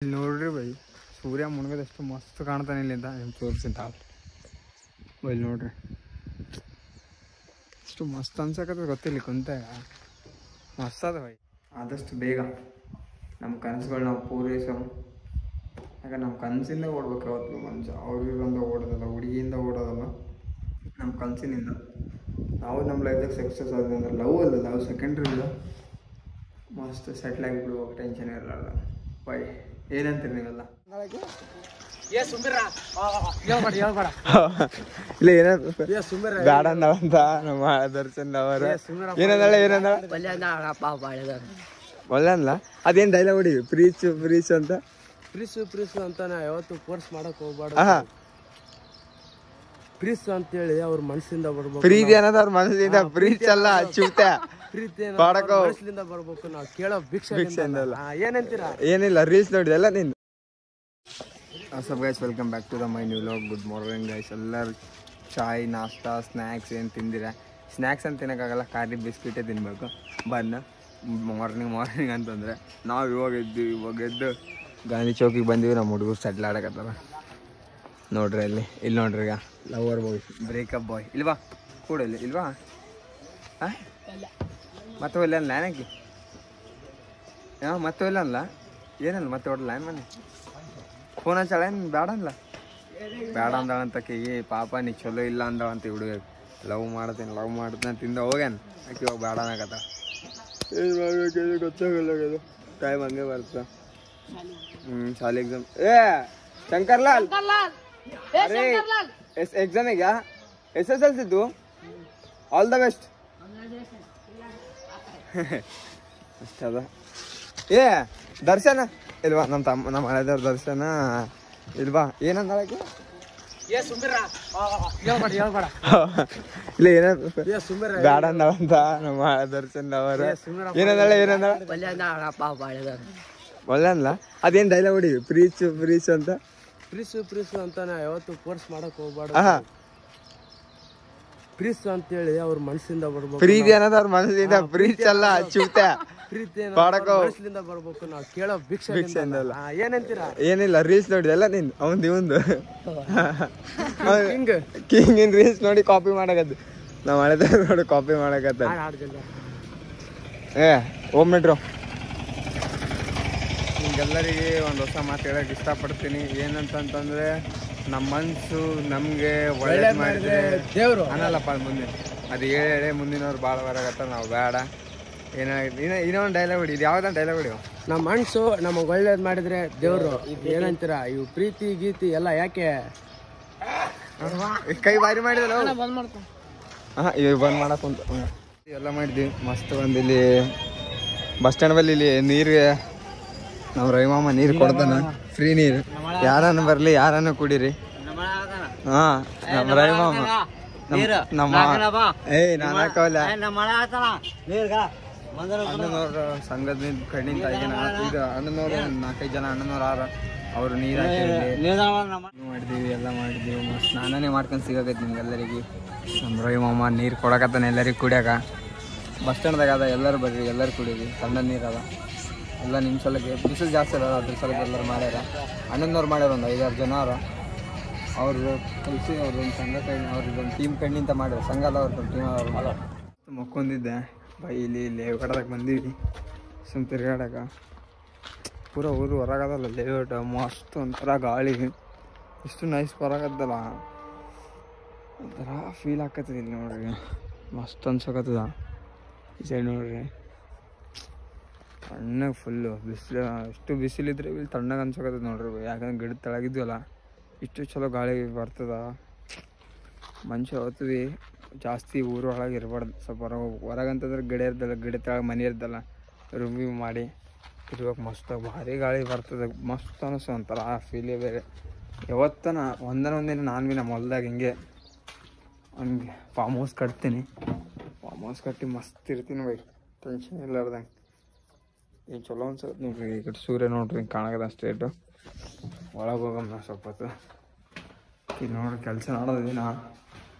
ಇಲ್ಲಿ ನೋಡ್ರಿ ಬೈ, ಸೂರ್ಯ ಮುಳುಗೋದಷ್ಟು ಮಸ್ತ್ ಕಾಣ್ತಾನೆ ಇಲ್ಲಿಂದ. ನಿಮ್ಗೆ ತೋರಿಸ್ತೀನಿ ತಾವು ಬೈ, ನೋಡ್ರಿ ಎಷ್ಟು ಮಸ್ತ್ ಅನ್ಸಕತ್ತದ ಗೊತ್ತಿಲ್ಲ ಕುಂತಾಗ, ಮಸ್ತ್ ಅದ ಬೈ. ಆದಷ್ಟು ಬೇಗ ನಮ್ಮ ಕನಸುಗಳು ನಾವು ಪೂರೈಸೋ, ಯಾಕಂದ್ರೆ ನಮ್ಮ ಕನಸಿಂದ ಓಡ್ಬೇಕು ಯಾವತ್ತು ಮನುಷ್ಯ. ಅವ್ರಿಂದ ಓಡೋದಲ್ಲ, ಹುಡುಗಿಯಿಂದ ಓಡೋದಲ್ಲ, ನಮ್ಮ ಕನಸಿನಿಂದ. ನಾವು ನಮ್ಮ ಲೈಫ್ದಾಗ ಸಕ್ಸಸ್ ಆದ್ರಿಂದ ಲವ್ ಅಲ್ಲ, ಲವ್ ಸೆಕೆಂಡ್ರಿ ಇಲ್ಲ, ಮಸ್ತ್ ಸೆಟ್ಲ್ ಆಗಿಬಿಡುವ, ಟೆನ್ಷನ್ ಇರಲ್ಲ ಬೈ. ಏನಂತೀರಿ ನೀವೆಲ್ಲ? ಇಲ್ಲ ಏನ ಬ್ಯಾಡ ಅಂದವಂತ ನಮ್ಮ ದರ್ಶನ್ ಅವರು. ಏನಂದಾಳ ಒಳ್ಳೆ ಅನ್ಲ, ಅದೇನ್ ಡೈಲಾಗ್ ಹೊಡಿ, ಪ್ರೀಚ್ ಪ್ರೀಚ್ ಅಂತ. ಪ್ರೀಸು ಅಂತ ನಾ ಯಾವತ್ತು ಫೋರ್ಸ್ ಮಾಡಕ್ ಹೋಗ್ಬಾರ್ದು. ಪ್ರೀಸ್ ಅಂತ ಹೇಳಿ ಅವ್ರ ಮನಸ್ಸಿಂದ ಬರ್ಬೇಕು. ಪ್ರೀತಿ ಅನ್ನೋದು ಅವ್ರ ಮನಸ್ಸಿಂದ, ಪ್ರೀಚ್ ಅಲ್ಲ ಚಿಂತೆ. ಪ್ರೀತಿ ಮನಸ್ಸಿಂದ ಬರ್ಬೇಕು. ನಾವು ಕೇಳೋ ಭಿಕ್ಷೆ ಏನಂತೀರಾ? ಏನಿಲ್ಲ, ರೀಲ್ಸ್ ನೋಡಿ ಎಲ್ಲ ನೀನು. Sup guys, welcome back to the my new vlog. Good morning guys. ಎಲ್ಲರೂ ಚಾಯ್, ನಾಷ್ಟಾ, ಸ್ನ್ಯಾಕ್ಸ್ ಏನು ತಿಂದಿರ? ಸ್ನ್ಯಾಕ್ಸ್ ಅಂತ ತಿನ್ನೋಕ್ಕಾಗಲ್ಲ, ಖಾಲಿ ಬಿಸ್ಕಿಟೇ ತಿನ್ನಬೇಕು. ಮಾರ್ನಿಂಗ್ ಅಂತಂದರೆ ನಾವು ಇವಾಗ ಎದ್ದು ಗಾಂಧಿ ಚೌಕಿಗೆ ಬಂದೀವಿ. ನಮ್ಮ ಹುಡುಗರು ಸೆಟ್ಲ್ ಆಡಕತ್ತಲ್ಲ ನೋಡ್ರಿ. ಇಲ್ಲಿ ನೋಡ್ರಿ, ಈಗ ಲವರ್ ಬಾಯ್, ಬ್ರೇಕಪ್ ಬಾಯ್. ಇಲ್ವಾ ಕೂಡ ಇಲ್ವಾ? ಹಾಂ, ಮತ್ತೆ ಒಲ್ಲ ಅಲ್ಲ ಏನಕ್ಕೆ? ಮತ್ತೆ ಒಲ್ಲ ಅಲ್ಲ ಏನಲ್ಲ, ಮತ್ತೆ ಹೊಡಲ್ಲ ಏನು ಮನೆ ಫೋನ್ ಹಚ್ಚಾಳ ಏನು? ಬೇಡ ಅಂದಳಂತಕ್ಕೆ ಪಾಪ ನೀ ಚಲೋ ಇಲ್ಲ ಅಂದಳಂತ ಹುಡುಗ. ಲವ್ ಮಾಡ್ತೀನಿ ತಿಂದ ಹೋಗ್ಯಾನ ಆಕೆ. ಇವಾಗ ಬೇಡ ಅನ್ನಕತ್ತ. ಏನು ಮಾಡ್ಬೇಕು ಗೊತ್ತಾಗಲ್ಲ, ಟೈಮ್ ಹಂಗೆ ಬರ್ತಾ. ಶಾಲೆ ಎಕ್ಸಾಮ್. ಶಂಕರ್ಲಾಲ್ ಅರೇ ಎಕ್ಸಾಮ್ ಈಗ SSLC ಇದ್ದು. All the best. ಅಷ್ಟದ. ದರ್ಶನ ಇಲ್ವಾ? ನಮ್ಮ ಹಳೆದವ್ರ ದರ್ಶನ ಇಲ್ವಾ? ಏನಂದಾಳಕ್ಕೆ? ಇಲ್ಲ ಏನ ಬ್ಯಾಡ ಅಂದವಂತ ನಮ್ಮ ದರ್ಶನ್ ಅವರು. ಏನಂದಾಳ ಒಳ್ಳೆ ಅನ್ಲ, ಅದೇನ್ ಡೈಲಾಗ್ ಹೊಡಿ, ಪ್ರೀಚ್ ಅಂತ. ಪ್ರೀಸು ಅಂತ ನಾ ಯಾವತ್ತು ಫೋರ್ಸ್ ಮಾಡಕ್ ಹೋಗ್ಬಾರ್ದು. ಪ್ರೀಸ್ ಅಂತ ಹೇಳಿ ಅವ್ರ ಮನಸ್ಸಿಂದ ಬರ್ಬೇಕು. ಪ್ರೀತಿ ಅನ್ನೋದು ಅವ್ರ ಮನಸ್ಸಿಂದ, ಪ್ರೀಚ್ ಅಲ್ಲ ಚಿಂತೆ. ಪ್ರೀತಿ ಮನಸ್ಸಿಂದ ಬರ್ಬೇಕು. ನಾವು ಕೇಳೋ ಭಿಕ್ಷೆ ಏನಂತೀರಾ? ಏನಿಲ್ಲ, ರೀಲ್ಸ್ ನೋಡಿ ಎಲ್ಲ ನೀನು. ಇವಂದು ಕಿಂಗ್ ರೀಲ್ಸ್ ನೋಡಿ ಕಾಪಿ ಮಾಡಕದ್ದು. ನಾವು ಹಳೆದ ನೋಡಿ ಕಾಪಿ ಮಾಡಕತ್ತ. Home metro. ನಿಮ್ಗೆಲ್ಲರಿಗೆ ಒಂದು ಹೊಸ ಮಾತು ಹೇಳಕ್ಕೆ ಇಷ್ಟಪಡ್ತೀನಿ. ಏನಂತಂತಂದ್ರೆ, ನಮ್ಮ ಮನಸ್ಸು ನಮಗೆ ಒಳ್ಳೇದು ಮಾಡಿದ್ರೆ ದೇವರು ಅನ್ನಲ್ಲಪ್ಪ ಮುಂದೆ. ಅದು ಹೇಳಿ ಮುಂದಿನವ್ರು ಭಾಳ ಬರಾಗತ್ತ, ನಾವು ಬೇಡ. ಇನ್ನೊಂದು ಡೈಲಾಗ್ ಹೊಡಿ. ಇದು ಯಾವ್ದು ಡೈಲಾಗ್ ಹೊಡಿ? ನಮ್ಮ ಮನಸ್ಸು ನಮಗೆ ಒಳ್ಳೇದು ಮಾಡಿದ್ರೆ ದೇವರು. ಏನಂತೀರಾ? ಇವು ಪ್ರೀತಿ ಗೀತಿ ಎಲ್ಲ ಯಾಕೆ? ಕೈ ಬಾರಿ ಮಾಡಿದಲ್ಲ. ಇವಾಗ ಬಂದ್ ಮಾಡಕ್ ಕುಂತ ಎಲ್ಲ ಮಾಡಿದ್ವಿ. ಮಸ್ತ್ ಒಂದು ಇಲ್ಲಿ ಬಸ್ ಸ್ಟ್ಯಾಂಡ್ ಬಲ್ಲಿ ಇಲ್ಲಿ ನೀರಿಗೆ ನಮ್ಮ ರವಿಮಾಮ ನೀರು ಕೊಡ್ತಾನ, ಫ್ರೀ ನೀರು. ಯಾರನ್ನು ಬರಲಿ, ಯಾರನ್ನು ಕುಡೀರಿ. ಹಾ, ನಮ್ಮ ರವಿಮಾಮ ನಮ್ಮ ನಾನು ಹಾಕವಲ್ಲ. ಅಣ್ಣನವ್ರ ಸಂಘದ ಕಣ್ಣಿಂದ ಇದು ಅಣ್ಣನವ್ರು 4-5 ಜನ ಅಣ್ಣನವ್ರು ಅವರು ನೀರು ಮಾಡಿದೀವಿ, ಎಲ್ಲ ಮಾಡಿದೀವಿ. ಮಸ್ತ್ ಸ್ನಾನನೇ ಮಾಡ್ಕೊಂಡು ಸಿಗಕೈತಿ ನಿಮ್ಗೆಲ್ಲರಿಗೆ. ನಮ್ಮ ರವಿಮಾಮ ನೀರು ಕೊಡಕತ್ತಾನೆ ಎಲ್ಲರಿಗೆ ಕುಡಿಯಾಕ. ಬಸ್ ಸ್ಟ್ಯಾಂಡ್ದಾಗ ಅದ, ಎಲ್ಲರೂ ಬರ್ರಿ, ಎಲ್ಲರೂ ಕುಡೀರಿ. ತಣ್ಣದ ನೀರು ಅದ ಎಲ್ಲ. ನಿಮ್ಮ ಸಲಕ್ಕೆ ಬಿಸಿಲು ಜಾಸ್ತಿ ಅದ, ಅದ್ರ ಸಲಕ್ಕೆ ಎಲ್ಲರೂ ಮಾಡ್ಯಾರ. ಅಣ್ಣನವ್ರು ಮಾಡ್ಯಾರ ಒಂದು 5-6 ಜನ ಅವರು ಕಲಿಸಿ. ಅವ್ರೊಂದು ಸಂಘ ಅವ್ರದ್ದೊಂದು ಟೀಮ್ ಕಣ್ಣಿಂತ ಮಾಡ್ಯಾರ, ಸಂಘದ ಅವ್ರದ್ದೊಂದು ಟೀಮ್ ಅವರು. ಮಕ್ಕೊಂದಿದ್ದೆ ಬೈ. ಇಲ್ಲಿ ಹೊರದಾಗ ಬಂದೀವಿ ಸುಮ್ಮ ತಿರ್ಗಾಡಕ. ಪೂರ ಊರು ಹೊರಗದಲ್ಲ, ಲೇಔಟ್ ಮಸ್ತ್ ಒಂಥರ ಗಾಳಿ. ಎಷ್ಟು ನೈಸ್ ಹೊರಗದ್ದಲ್ಲ, ಒಂಥರ ಫೀಲ್ ಆಕತ್ತದ. ಇಲ್ಲಿ ನೋಡ್ರಿ, ಮಸ್ತ್ ಅನ್ಸಕತ್ತದ. ಈ ಸೈಡ್ ನೋಡ್ರಿ, ತಣ್ಣಗೆ ಫುಲ್ಲು ಬಿಸಿಲು. ಎಷ್ಟು ಬಿಸಿಲಿದ್ರೆ ಇಲ್ಲಿ ತಣ್ಣಗೆ ಅನ್ಸಕತ್ತದ ನೋಡ್ರಿ. ಯಾಕಂದ್ರೆ ಗಿಡದ ತೆಳಗಿದ್ವಲ್ಲ, ಇಷ್ಟು ಚಲೋ ಗಾಳಿ ಬರ್ತದ. ಮನುಷ್ಯ ಹೋಗ್ತದೆ ಜಾಸ್ತಿ ಊರು ಒಳಗೆ ಇರಬಾರ್ದು. ಸ್ವಲ್ಪ ಹೊರಗಂತಂದ್ರೆ ಗಿಡ ತೆಳಗೆ ಮನೆ ಇರ್ದಲ್ಲ, ರಿವ್ಯೂ ಮಾಡಿ ಇರ್ಬೇಕು. ಮಸ್ತ್ ಭಾರಿ ಗಾಳಿ ಬರ್ತದೆ, ಮಸ್ತ್ ಅನಿಸು. ಒಂಥರ ಫೀಲೇ ಬೇರೆ. ಯಾವತ್ತನ ಒಂದಿನ ನಾನು ಭೀ ನಮ್ಮ ಹೊಲ್ದಾಗ ಹಿಂಗೆ ಹಂಗೆ ಫಾರ್ಮ್ ಹೌಸ್ ಕಟ್ತೀನಿ. ಫಾರ್ಮ್ ಹೌಸ್ ಕಟ್ಟಿ ಮಸ್ತ್ ಇರ್ತೀನಿ ಬೈ, ಟೆನ್ಷನ್ ಇಲ್ಲಾರ್ದಂಗೆ. ಏನು ಚಲೋ ಅನ್ಸತ್ತೆ ನೋಡ್ರಿ. ಈ ಕಡೆ ಸೂರ್ಯ ನೋಡ್ರಿ ಹಿಂಗೆ ಕಾಣಕದ ಸ್ಟ್ರೇಟು. ಒಳಗೆ ಹೋಗಮ್ಮ ಸ್ವಲ್ಪ ಹೊತ್ತು. ಈಗ ನೋಡ್ರಿ ಕೆಲಸ ಮಾಡೋದಿನ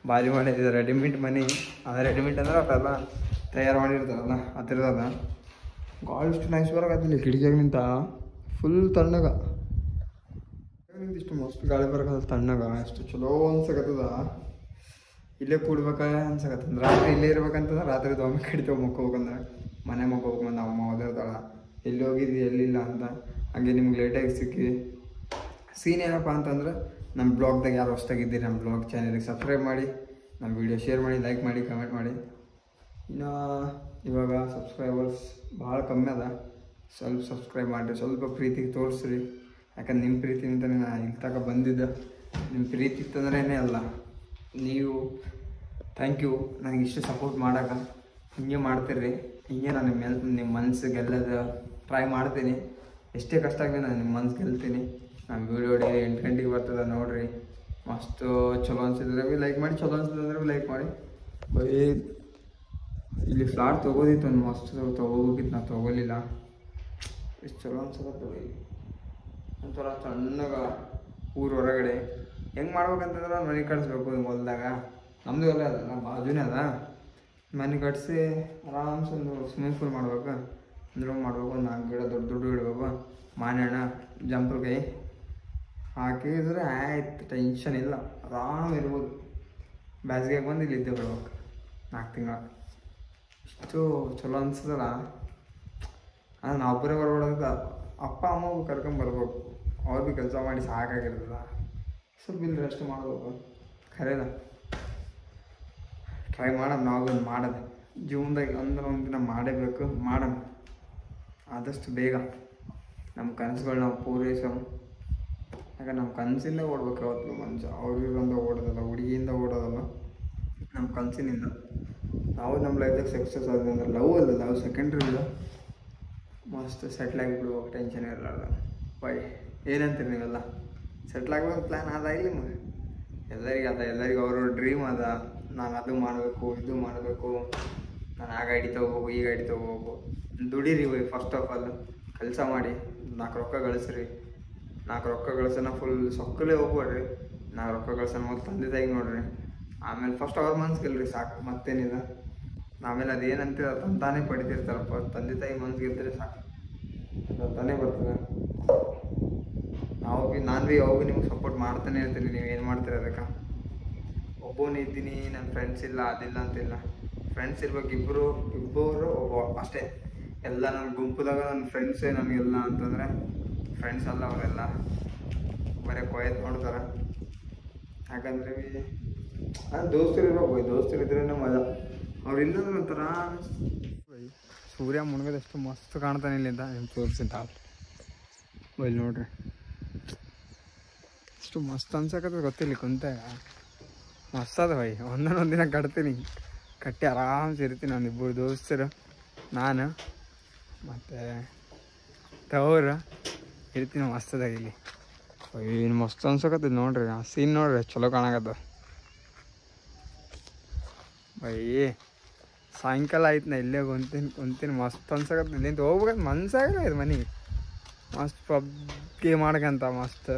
ಭಾರಿ ಮಾಡಿದ್ದು. ರೆಡಿಮೇಡ್ ಮನೆ ಅದು. ರೆಡಿಮೇಡ್ ಅಂದ್ರೆ ಅದೆಲ್ಲ ತಯಾರು ಮಾಡಿರ್ತಾರಲ್ಲ, ಆ ಥರದಲ್ಲ. ಗಾಳಿ ಇಷ್ಟು ನೈಸ್ ಬರೋಕತ್ತಿಲ್ಲ ಕಿಟಕಿಯಾಗ ನಿಂತ. ಫುಲ್ ತಣ್ಣಗ ಇಷ್ಟು ಮಸ್ತ್ ಗಾಳಿ ಬರಕಲ್ಲ ತಣ್ಣಗ ಎಷ್ಟು ಚಲೋ ಅನ್ಸಕತ್ತದ. ಇಲ್ಲೇ ಕೂಡ್ಬೇಕ ಅನ್ಸಕತ್ತಂದ್ರೆ ರಾತ್ರಿ ಇಲ್ಲೇ ಇರ್ಬೇಕಂತಂದ್ರೆ ರಾತ್ರಿ ಒಮ್ಮೆ ಕಡಿತೇವೆ ಮಕ್ಕೋಬೇಕಂದ್ರೆ ಮನೆ ಮಕ್ಕೋಬೇಕಂದ್ರೆ ನಾವು ಅಮ್ಮ ಓದಿರ್ತಾಳ ಎಲ್ಲಿ ಹೋಗಿದ್ವಿ ಎಲ್ಲಿಲ್ಲ ಅಂತ. ಹಾಗೆ ನಿಮ್ಗೆ ಲೇಟಾಗಿ ಸಿಕ್ಕಿ ಸೀನ್ ಏನಪ್ಪ ಅಂತಂದ್ರೆ ನಮ್ಮ ಬ್ಲಾಗ್ದಾಗ ಯಾರು ಹೊಸ್ದಾಗಿದ್ದೀರಿ ನಮ್ಮ ಬ್ಲಾಗ್ ಚಾನಲ್ಗೆ ಸಬ್ಸ್ಕ್ರೈಬ್ ಮಾಡಿ, ನಮ್ಮ ವಿಡಿಯೋ ಶೇರ್ ಮಾಡಿ, ಲೈಕ್ ಮಾಡಿ, ಕಮೆಂಟ್ ಮಾಡಿ. ಇನ್ನು ಇವಾಗ ಸಬ್ಸ್ಕ್ರೈಬರ್ಸ್ ಭಾಳ ಕಮ್ಮಿ ಅದ, ಸ್ವಲ್ಪ ಸಬ್ಸ್ಕ್ರೈಬ್ ಮಾಡಿರಿ, ಸ್ವಲ್ಪ ಪ್ರೀತಿಗೆ ತೋರಿಸ್ರಿ. ಯಾಕಂದ್ರೆ ನಿಮ್ಮ ಪ್ರೀತಿನಿಂದನೇ ನಾನು ಇಲ್ಲಿ ತನಕ ಬಂದಿದ್ದೆ. ನಿಮ್ಮ ಪ್ರೀತಿ ಇತ್ತಂದ್ರೇ ಅಲ್ಲ, ನೀವು ಥ್ಯಾಂಕ್ ಯು ನನಗೆ ಇಷ್ಟು ಸಪೋರ್ಟ್ ಮಾಡೋಕೆ. ಹಿಂಗೆ ಮಾಡ್ತೀರಿ, ಹಿಂಗೆ ನಾನು ನಿಮ್ಮ ಮನಸ್ಸು ಗೆಲ್ಲದ ಟ್ರೈ ಮಾಡ್ತೀನಿ. ಎಷ್ಟೇ ಕಷ್ಟ ಆಗಲಿ ನಾನು ನಿಮ್ಮ ಮನಸ್ಸು ಗೆಲ್ತೀನಿ. ನಾನು ವೀಡಿಯೋ ಡೈಲಿ 8 ಗಂಟೆಗೆ ಬರ್ತದೆ ನೋಡಿರಿ. ಮಸ್ತು ಚಲೋ ಅನ್ಸಿದ್ರೆ ಭೀ ಲೈಕ್ ಮಾಡಿ, ಚಲೋ ಅನ್ಸಿದ್ರೆ ಭೀ ಲೈಕ್ ಮಾಡಿ. ಇಲ್ಲಿ ಫ್ಲಾಟ್ ತೊಗೋದಿತ್ತು ಒಂದು ಮಸ್ತ್ ತೊಗೋಬೇಕಿತ್ತು, ನಾನು ತೊಗೋಲಿಲ್ಲ. ಎಷ್ಟು ಚಲೋ ಅನ್ಸಕತ್ತ ಒಂಥರ ಸಣ್ಣಗ ಊರ ಹೊರಗಡೆ ಹೆಂಗೆ ಮಾಡ್ಬೇಕಂತಂದ್ರೆ ಮನೆ ಕಟ್ಸ್ಬೇಕು. ಹೊಲ್ದಾಗ ನಮ್ಮದು ಹೊಲ ಅದ, ನಮ್ಮ ಬಾಜುನೇ ಅದ. ಮನೆ ಕಟ್ಸಿ ಆರಾಮ್ಸೆ ಒಂದು ಸ್ವಿಮ್ಮಿಂಗ್ ಪೂಲ್ ಮಾಡ್ಬೇಕು, ಅಂದ್ರೂ ಮಾಡ್ಬೇಕು. ಒಂದು 4 ಗಿಡ ದೊಡ್ಡ ದೊಡ್ಡ ಇಡ್ಬೇಕು, ಮಾವಿನ ಹಣ್ಣು ಜಂಪಲ್ಕಾಯಿ ಹಾಕಿದ್ರೆ ಆಯ್ತು, ಟೆನ್ಷನ್ ಇಲ್ಲ, ಆರಾಮ್ ಇರ್ಬೋದು. ಬ್ಯಾಸ್ಗೆಗೆ ಬಂದು ಇಲ್ಲಿ ಇದ್ದೆ ಬರ್ಬೇಕು 4 ತಿಂಗಳ. ಇಷ್ಟು ಚಲೋ ಅನ್ಸದಲ್ಲ. ನಾವು ಒಬ್ಬರೇ ಬರ್ಬಾರ್ದಂತ ಅಪ್ಪ ಅಮ್ಮಗೂ ಕರ್ಕೊಂಬರ್ಬೇಕು. ಅವ್ರು ಭೀ ಕೆಲಸ ಮಾಡಿ ಸಾಕಾಗಿರ್ತದ, ಸ್ವಲ್ಪ ಇಲ್ಲಿ ರೆಸ್ಟ್ ಮಾಡ್ಬೇಕು. ಖರೇನ ಟ್ರೈ ಮಾಡೋಣ, ನಾವು ಮಾಡೋದು ಜೀವನದಾಗ ಅಂದ್ರೆ ಒಂದಿನ ಮಾಡೇಬೇಕು. ಮಾಡೋಣ ಆದಷ್ಟು ಬೇಗ ನಮ್ಮ ಕನಸುಗಳು ನಾವು ಪೂರೈಸೋ. ಯಾಕಂದ್ರೆ ನಮ್ಮ ಕನಸಿಂದ ಓಡ್ಬೇಕು ಯಾವತ್ತು ಮನುಷ್ಯ. ಅವ್ರಿಗಿಂದ ಓಡೋದಲ್ಲ, ಹುಡುಗಿಯಿಂದ ಓಡೋದಲ್ಲ, ನಮ್ಮ ಕನಸಿನಿಂದ. ನಾವು ನಮ್ಮ ಲೈಫ್ದಾಗ ಸಕ್ಸಸ್ ಆದ್ರೆ ಅಂದ್ರೆ ಲವ್ ಅಲ್ಲ, ಲವ್ ಸೆಕೆಂಡ್ರಿ ಇಲ್ಲ. ಮಸ್ತ್ ಸೆಟ್ಲ್ ಆಗಿಬಿಡ್ಬೇಕು, ಟೆನ್ಷನ್ ಇರಲಾರ್ದ. ಬೈ ಏನಂತೀರಿ ನೀವೆಲ್ಲ? ಸೆಟ್ಲ್ ಆಗ್ಬೇಕು ಪ್ಲ್ಯಾನ್ ಅದ ಇಲ್ಲಿ ನಿಮಗೆ? ಎಲ್ಲರಿಗೆ ಅದ, ಎಲ್ಲರಿಗೂ ಅವ್ರವ್ರ ಡ್ರೀಮ್ ಅದ. ನಾನು ಅದು ಮಾಡಬೇಕು, ಇದು ಮಾಡಬೇಕು, ನಾನು ಆ ಗಾಡಿ ತೊಗೋಬೇಕು, ಈ ಗಾಡಿ ತೊಗೋಬೇಕು. ದುಡೀರಿ ಬೈ, ಫಸ್ಟ್ ಆಫ್ ಆಲ್ ಕೆಲಸ ಮಾಡಿ, 4 ರೊಕ್ಕ ಗಳಿಸ್ರಿ. 4 ರೊಕ್ಕ ಗಳಿಸೋಣ, ಫುಲ್ ಸೊಕ್ಕಲೇ ಹೋಗ್ಬೇಡ್ರಿ. 4 ರೊಕ್ಕ ಗಳಿಸೋಣ ಮೊದಲು ತಂದೆ ತಾಯಿಗೆ ನೋಡ್ರಿ, ಆಮೇಲೆ ಫಸ್ಟ್ ಅವ್ರ ಮನ್ಸು ಗೆಲ್ರಿ, ಸಾಕು, ಮತ್ತೇನಿಲ್ಲ. ಆಮೇಲೆ ಅದೇನಂತೀರ ತಂತಾನೇ ಪಡಿತಿರ್ತಾರಪ್ಪ, ತಂದೆ ತಾಯಿ ಮನ್ಸು ಗೆಲ್ತಾರೆ ಸಾಕು, ತಾನೇ ಬರ್ತದೆ. ನಾನು ಭೀ ಯಾವಾಗ ನಿಮ್ಗೆ ಸಪೋರ್ಟ್ ಮಾಡ್ತಾನೆ ಇರ್ತೀನಿ. ನೀವು ಏನು ಮಾಡ್ತೀರಿ ಅದಕ್ಕೆ? ಒಬ್ಬನೇ ಇದ್ದೀನಿ, ನನ್ನ ಫ್ರೆಂಡ್ಸ್ ಇಲ್ಲ, ಅದಿಲ್ಲ ಅಂತಿಲ್ಲ. ಫ್ರೆಂಡ್ಸ್ ಇರ್ಬೇಕು, ಇಬ್ಬರು ಒಬ್ಬ ಅಷ್ಟೇ. ಎಲ್ಲ ನನ್ನ ಗುಂಪುದಾಗ ನನ್ನ ಫ್ರೆಂಡ್ಸೇ ನನಗೆಲ್ಲ ಅಂತಂದರೆ ಫ್ರೆಂಡ್ಸ್ ಅಲ್ಲ ಅವರೆಲ್ಲ, ಬರೀ ಕೊಯ್ದು ನೋಡ್ತಾರೆ. ಯಾಕಂದ್ರೆ ದೋಸ್ತರು ಇರ್ಬೇಕು, ದೋಸ್ತರು ಇದ್ರೇ ಮಜಾ. ಅವ್ರು ಇಲ್ಲಂದ್ರೆ ಒಂಥರ ಸೂರ್ಯ ಮುಳುಗೋದಷ್ಟು ಮಸ್ತ್ ಕಾಣ್ತಾನೆ ಇಲ್ಲಿಂದ. ನಿಮ್ಗೆ ತೋರಿಸಿದ ಇಲ್ಲಿ ನೋಡ್ರಿ, ಎಷ್ಟು ಮಸ್ತ್ ಅನ್ಸಕತ್ತದ ಗೊತ್ತಿಲ್ಲ. ಕುಂತಾಗ ಮಸ್ತ್ ಅದ ಬೈ. ಒಂದೊಂದು ದಿನ ಕಟ್ತೀನಿ, ಕಟ್ಟಿ ಆರಾಮ್ಸೆ ಇರ್ತೀನಿ. ನಾನು 2 ದೋಸ್ತರು, ನಾನು ಮತ್ತು ತವರು ಇರ್ತೀನಿ ಮಸ್ತದಾಗ ಇಲ್ಲಿ. ಏನು ಮಸ್ತ್ ಅನ್ಸಕತ್ತದ ನೋಡ್ರಿ, ಆ ಸೀನ್ ನೋಡ್ರಿ ಚಲೋ ಕಾಣಕತ್ತದ ಬೈ. ಸಾಯಂಕಾಲ ಆಯ್ತು, ನಾ ಇಲ್ಲೇ ಕುಂತೀನಿ ಮಸ್ತ್ ಅನ್ಸಕತ್ತ. ಇಲ್ಲಿಂದ ಹೋಗ್ಬೇಕಂತ ಮನ್ಸಾಗಲ್ಲ ಇದು ಮನೆಗೆ. ಮಸ್ತ್ ಪಬ್ಗೆ ಮಾಡ್ಕಂತ ಮಸ್ತ್.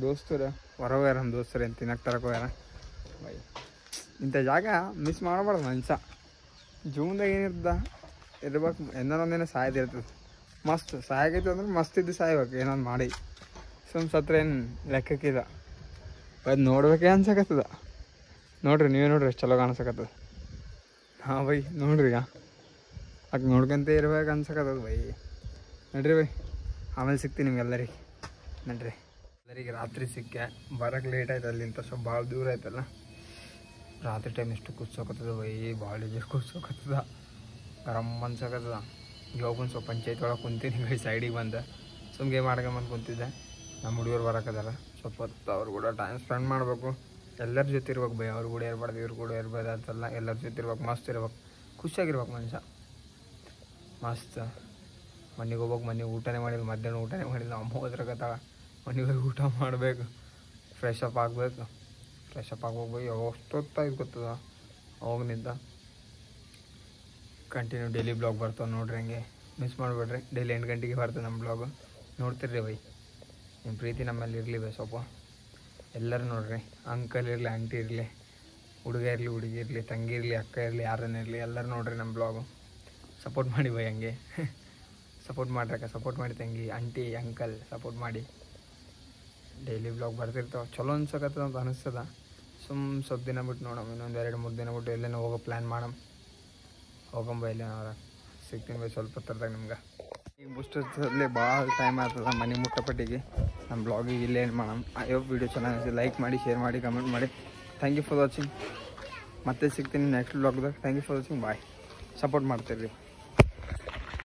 ದೋಸ್ತರು ಹೊರಗೋಗ್ಯಾರ, ನಮ್ಮ ದೋಸ್ತರು ಏನು ತಿನ್ನಕ್ಕೆ ತರಕ್ಕೆ ಹೋಗ್ಯಾರ ಬೈ. ಇಂಥ ಜಾಗ ಮಿಸ್ ಮಾಡಬಾರ್ದು ಮನುಷ್ಯ. ಜೀವನದಾಗ ಏನಿರ್ತದ ಇರ್ಬೇಕು, ಒಂದಿನ ಸಾಯ್ದಿರ್ತದೆ. ಮಸ್ತ್ ಸಾಯಾಗೈತೆ ಅಂದ್ರೆ ಮಸ್ತ್ ಇದ್ದು ಸಾಯ್ಬೇಕು, ಏನೊಂದು ಮಾಡಿ. ಸುಮ್ಮ ಸತ್ರ ಏನು ಲೆಕ್ಕಕ್ಕಿದ. ಅದು ನೋಡ್ಬೇಕೇ ಅನ್ಸಕತ್ತದ. ನೋಡ್ರಿ, ನೀವೇ ನೋಡ್ರಿ ಎಷ್ಟು ಚಲೋ ಕಾಣಿಸಕತ್ತದ. ಹಾಂ ಬೈ ನೋಡ್ರಿ, ಆಕೆ ನೋಡ್ಕೊಂತ ಇರ್ಬೇಕು ಅನ್ಸಕತ್ತದ ಬೈ. ನಡ್ರಿ ಬೈ, ಆಮೇಲೆ ಸಿಗ್ತೀನಿ ನಿಮ್ಗೆಲ್ಲರಿಗೆ. ನಡ್ರಿ, ಎಲ್ಲರಿಗೆ ರಾತ್ರಿ ಸಿಕ್ಕೆ ಬರೋಕ್ಕೆ ಲೇಟ್ ಆಯ್ತು. ಅಲ್ಲಿಂದ ಸ್ವಲ್ಪ ಭಾಳ ದೂರ ಆಯ್ತಲ್ಲ. ರಾತ್ರಿ ಟೈಮ್ ಎಷ್ಟು ಕೂತ್ಸೋಕತ್ತದ ಬೈ, ಭಾಳ ಜೋರು ಕೂತ್ಸೋಕತ್ತದ, ಗರಮ್ ಅನ್ಸಕತ್ತದ. ಇವಾಗ ಒಂದು ಸ್ವಲ್ಪ ಪಂಚಾಯತ್ ಒಳಗೆ ಕುಂತೀನಿ ಬೈ, ಸೈಡಿಗೆ ಬಂದೆ. ಸುಮ್ಮ ಗೇಮ್ ಆಡ್ಕೊಂಬಂದು ಕುಂತಿದ್ದೆ. ನಮ್ಮ ಹುಡುಗರು ಬರೋಕದಾರ, ಸ್ವಲ್ಪ ಹೊತ್ತು ಅವ್ರು ಕೂಡ ಟೈಮ್ ಸ್ಪೆಂಡ್ ಮಾಡಬೇಕು. ಎಲ್ಲರ ಜೊತೆ ಇರ್ಬೇಕು ಬೈ, ಅವ್ರು ಕೂಡ ಇರಬಾರ್ದು, ಇವ್ರು ಕೂಡ ಇರ್ಬೋದು ಅಂತಲ್ಲ. ಎಲ್ಲರ ಜೊತೆ ಇರ್ಬೇಕು, ಮಸ್ತ್ ಇರ್ಬೇಕು, ಖುಷಿಯಾಗಿರ್ಬೇಕು ಮನುಷ್ಯ. ಮಸ್ತ್ ಮನೆಗೆ ಹೋಗ್ಬೇಕು. ಮನೆಗೆ ಊಟನೇ ಮಾಡಿಲ್ಲ, ಮಧ್ಯಾಹ್ನ ಊಟನೇ ಮಾಡಿಲ್ಲ. ಅಮ್ಮ ಹೋದ್ರಾಗತ್ತಾಳ, ಮನೆಗೆ ಹೋಗಿ ಊಟ ಮಾಡಬೇಕು, ಫ್ರೆಶ್ ಅಪ್ ಆಗಬೇಕು. ಫ್ರೆಶ್ ಅಪ್ ಆಗ್ಬೇಕು ಬೈ. ಅಷ್ಟೊತ್ತಾಯ್ತು ಗೊತ್ತದ ಅವಾಗನಿಂದ. ಕಂಟಿನ್ಯೂ ಡೈಲಿ ಬ್ಲಾಗ್ ಬರ್ತಾವೆ ನೋಡ್ರಿ, ಹಂಗೆ ಮಿಸ್ ಮಾಡಿಬಿಡ್ರಿ. ಡೈಲಿ 8 ಗಂಟೆಗೆ ಬರ್ತದೆ ನಮ್ಮ ಬ್ಲಾಗು, ನೋಡ್ತಿರ್ರಿ ಬೈ. ನಿಮ್ಮ ಪ್ರೀತಿ ನಮ್ಮಲ್ಲಿ ಇರಲಿ ಬೈ ಸ್ವಲ್ಪ. ಎಲ್ಲರೂ ನೋಡ್ರಿ, ಅಂಕಲ್ ಇರಲಿ, ಆಂಟಿ ಇರಲಿ, ಹುಡುಗ ಇರಲಿ, ಹುಡುಗಿ ಇರಲಿ, ತಂಗಿ ಇರಲಿ, ಅಕ್ಕ ಇರಲಿ, ಯಾರನ್ನ ಇರಲಿ, ಎಲ್ಲರೂ ನೋಡ್ರಿ ನಮ್ಮ ಬ್ಲಾಗು. ಸಪೋರ್ಟ್ ಮಾಡಿ ಬೈ ಹಂಗೆ. ಸಪೋರ್ಟ್ ಮಾಡ್ರಕ್ಕ, ಸಪೋರ್ಟ್ ಮಾಡಿ ತಂಗಿ, ಆಂಟಿ, ಅಂಕಲ್ ಸಪೋರ್ಟ್ ಮಾಡಿ. ಡೈಲಿ ಬ್ಲಾಗ್ ಬರ್ತಿರ್ತಾವೆ, ಚಲೋ ಅನ್ಸಕತ್ತದ ಅಂತ ಅನಿಸ್ತದ. ಸ್ವಲ್ಪ ದಿನ ಬಿಟ್ಟು ನೋಡಮ್, ಇನ್ನೊಂದು 2-3 ದಿನ ಬಿಟ್ಟು ಎಲ್ಲೇನೋ ಹೋಗೋ ಪ್ಲ್ಯಾನ್ ಮಾಡಮ್. ಹೋಗಂಬ ಎಲ್ಲೇನವ್ರ ಸಿಗ್ತೀನಿ ಬೈ ಸ್ವಲ್ಪ ಹೊತ್ತರ್ದಾಗ ನಿಮ್ಗೆ. ಈಗ ಬುಸ್ಟಲ್ಲಿ ಭಾಳ ಟೈಮ್ ಆಗ್ತದ ಮನೆ ಮುಟ್ಟಪಟ್ಟಿಗೆ. ನಮ್ಮ ಬ್ಲಾಗಿಗೆ ಇಲ್ಲೇ ಏನು ಮಾಡಮ್. ವಿಡಿಯೋ ಚೆನ್ನಾಗಿ ಲೈಕ್ ಮಾಡಿ, ಶೇರ್ ಮಾಡಿ, ಕಮೆಂಟ್ ಮಾಡಿ. Thank you for watching. ಮತ್ತೆ ಸಿಗ್ತೀನಿ ನೆಕ್ಸ್ಟ್ ಬ್ಲಾಗ್ದಾಗ. Thank you for watching. Bye. Support ಮಾಡ್ತೀರಿ.